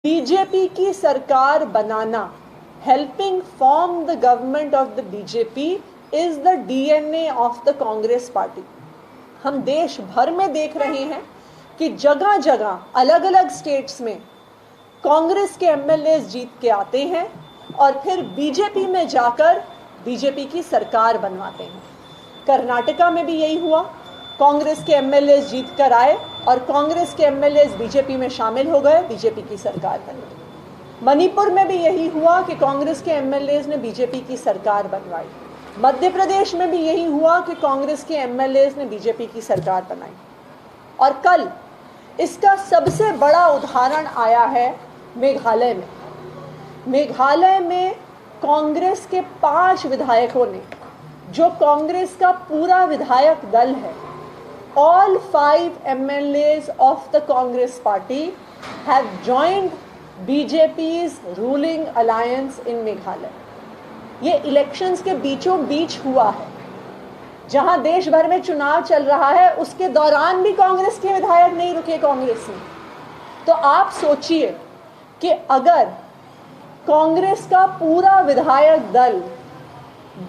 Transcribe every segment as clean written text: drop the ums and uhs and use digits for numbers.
BJP की सरकार बनाना, helping form the government of the BJP is the DNA of the Congress party. हम देश भर में देख रहे हैं कि जगह जगह अलग अलग स्टेट्स में कांग्रेस के एमएलए जीत के आते हैं और फिर बीजेपी में जाकर बीजेपी की सरकार बनवाते हैं। कर्नाटका में भी यही हुआ, कांग्रेस के एमएलए जीत कर आए और कांग्रेस के एमएलए बीजेपी में शामिल हो गए, बीजेपी की सरकार बन गई। मणिपुर में भी यही हुआ कि कांग्रेस के एमएलए ने बीजेपी की सरकार बनवाई। मध्य प्रदेश में भी यही हुआ कि कांग्रेस के एमएलए ने बीजेपी की सरकार बनाई। और कल इसका सबसे बड़ा उदाहरण आया है मेघालय में। मेघालय में कांग्रेस के 5 विधायकों ने, जो कांग्रेस का पूरा विधायक दल है, all 5 MLAs of the Congress party have joined BJP's ruling alliance in Meghalaya। ये इलेक्शंस के बीचों बीच हुआ है, जहां देश भर में चुनाव चल रहा है, उसके दौरान भी कांग्रेस के विधायक नहीं रुके कांग्रेस में। तो आप सोचिए कि अगर कांग्रेस का पूरा विधायक दल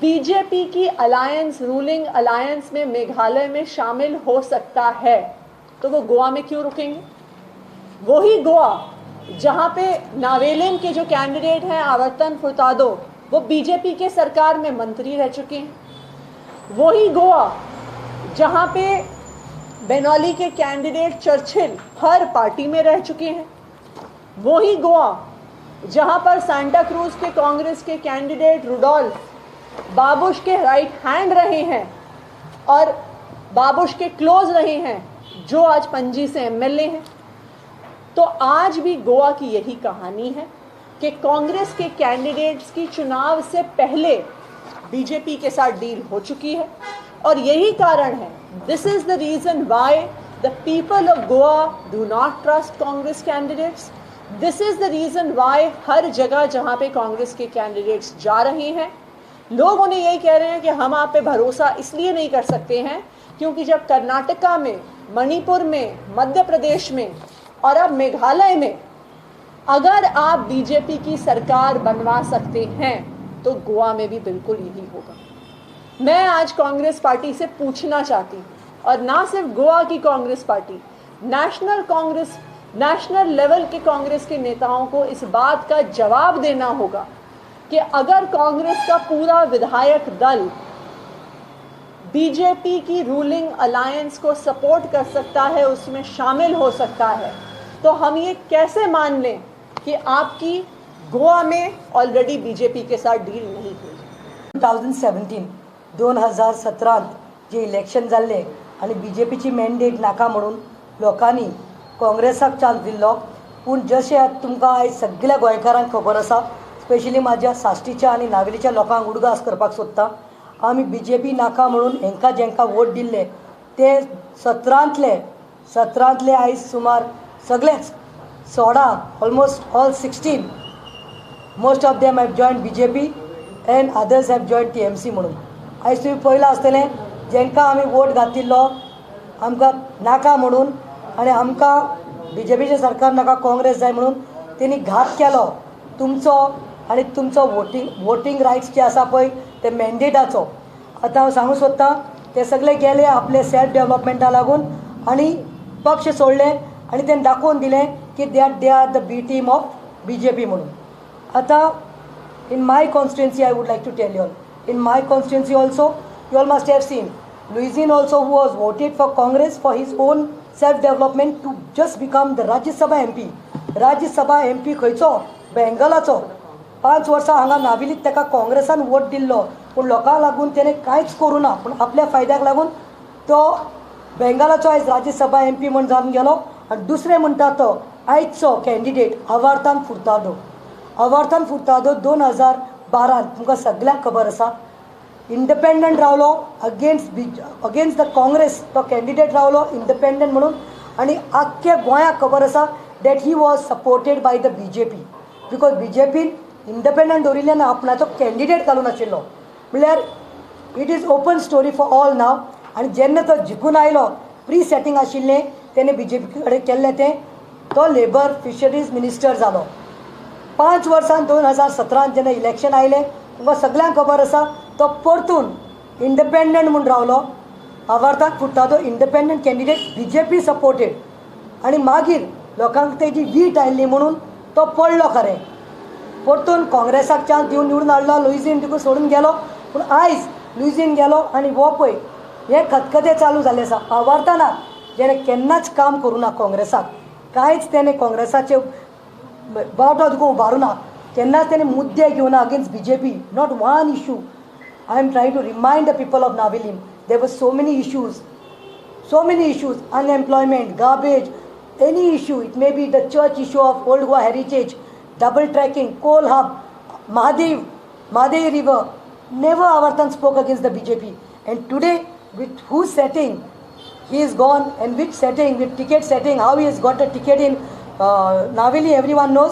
बीजेपी की अलायंस, रूलिंग अलायंस में मेघालय में शामिल हो सकता है, तो वो गोवा में क्यों रुकेंगे? वही गोवा जहां पे नावेलिन के जो कैंडिडेट हैं आवर्तन फुर्तादो, वो बीजेपी के सरकार में मंत्री रह चुके हैं। वही गोवा जहां पे बेनौली के कैंडिडेट चर्चिल हर पार्टी में रह चुके हैं। वही गोवा जहां पर सांता क्रूज के कांग्रेस के कैंडिडेट रुडोल्फ बाबुश के राइट हैंड रहे हैं और बाबुश के क्लोज रहे हैं, जो आज पणजी से एमएलए हैं। तो आज भी गोवा की यही कहानी है कि कांग्रेस के कैंडिडेट्स की चुनाव से पहले बीजेपी के साथ डील हो चुकी है और यही कारण है, this is the reason why the people of Goa do not trust Congress candidates. This is the reason why हर जगह जहां पे कांग्रेस के कैंडिडेट्स जा रहे हैं, लोग उन्हें यही कह रहे हैं कि हम आप पे भरोसा इसलिए नहीं कर सकते हैं क्योंकि जब कर्नाटका में, मणिपुर में, मध्य प्रदेश में और अब मेघालय में अगर आप बीजेपी की सरकार बनवा सकते हैं, तो गोवा में भी बिल्कुल यही होगा। मैं आज कांग्रेस पार्टी से पूछना चाहती हूँ, और ना सिर्फ गोवा की कांग्रेस पार्टी, नेशनल लेवल के कांग्रेस के नेताओं को इस बात का जवाब देना होगा कि अगर कांग्रेस का पूरा विधायक दल बीजेपी की रूलिंग अलायंस को सपोर्ट कर सकता है, उसमें शामिल हो सकता है, तो हम ये कैसे मान लें कि आपकी गोवा में ऑलरेडी बीजेपी के साथ डील नहीं हुई। 2017 जे इलेक्शन जाल्ले आणि बीजेपीची मॅन्डेट नाका म्हणून लोकांनी काँग्रेसाक चान्स दिल्लो, पूण जशें तुमकां आयज सगळ्या गोंयकारांक खबर आसा, स्पेशली माझ्या साश्टीच्या आणि नागरीच्या लोकांक उडगास करपाक सोदता, आमी बीजेपी नाका म्हणून हेंका जेंका वोट दिल्ले ते 17तले आयज सुमार सगळेच 16, almost all 16, most of them have join BJP and others have join TMC म्हणून। आयज तुम्ही पळयलां आसतलें, जेंका आमी वोट घातिल्लो आमकां नाका म्हणून आनी आमकां बीजेपीचें सरकार नाका, काँग्रेस जाय म्हणून, तेणी घात केलो तुमचो आणि तुमचो वोटींग रायट्स जे आसा पळय ते मॅन्डेटाचो। आतां हांव सांगूं सोदतां, ते सगळे गेले आपले सेल्फ डेवलपमेंटा लागून आनी पक्ष सोडले आणि तें दाखोवन दिलें की they are the B team of BJP म्हणून। आतां in my constituency I would like to tell you all, in my constituency also you all must have seen Luizinho also who was voted for Congress for his own self development to just become the Rajya Sabha MP खंयचो? बेंगलाचो। 5 वर्सां हांगा नाविलीत ताका काँग्रेसान vote दिल्लो, पूण लोकांक लागून तेणें कांयच करूं ना, पूण आपल्या फायद्याक लागून तो बेंगलाचो आयज राज्यसभा MP म्हूण जावन गेलो। आनी दुसरें म्हणटा तो आयजचो कॅन्डिडेट आवर्तन फुर्तादो 2012 तुमकां सगळ्यांक खबर आसा, इंडिपेंडंट रावलो अगेन्स्ट द काँग्रेस, तो कॅन्डिडेट रावलो इंडिपेंडंट म्हणून, आनी आख्ख्या गोंयाक खबर आसा that he was supported by the BJP, because BJPन इंडिपेंडंट दवरिल्ले आनी आपणाचो कॅन्डिडेट घालून आशिल्लो। म्हळ्यार it is open story for all नाव। आनी जेन्ना तो जिखून आयलो, प्री सेटींग आशिल्लें तेणे BJP कडेन केल्लें तें तो लेबर फिशरीज मिनिस्टर जालो. 5 वर्सां 2017 जेन्ना इलेक्शन आयलें तुमकां सगळ्यांक खबर आसा तो परतून इंडिपेंडंट म्हूण रावलो. आवार्थाक फुट्टा तो इंडिपेंडंट कॅन्डिडेट BJP सपोर्टेड आनी मागीर लोकांक तेजी वीट आयिल्ली म्हणून तो पडलो खरें. परतून काँग्रेसाक चान्स दिवन निवडून हाडलो. लुईझीन देखून सोडून गेलो. पूण आयज लुईझीन गेलो आनी हो पळय हे खतखते चालू जाल्ले आसा. आवार्थाना जेणें केन्नाच काम करूं ना काँग्रेसाक, कांयच तेणें काँग्रेसाचे बावटो देखून उबारूं ना, केन्नाच तेणें मुद्दे घेवना against BJP, not one issue. I am trying to remind the people of Navilim, there were so many issues, unemployment, garbage, any issue. It may be the church issue of Old Goa heritage, double tracking, coal hub, Mahadevi river. Never Avartan spoke against the BJP. And today, with whose setting he is gone, and which setting, with ticket setting, how he has got a ticket in Navili, everyone knows.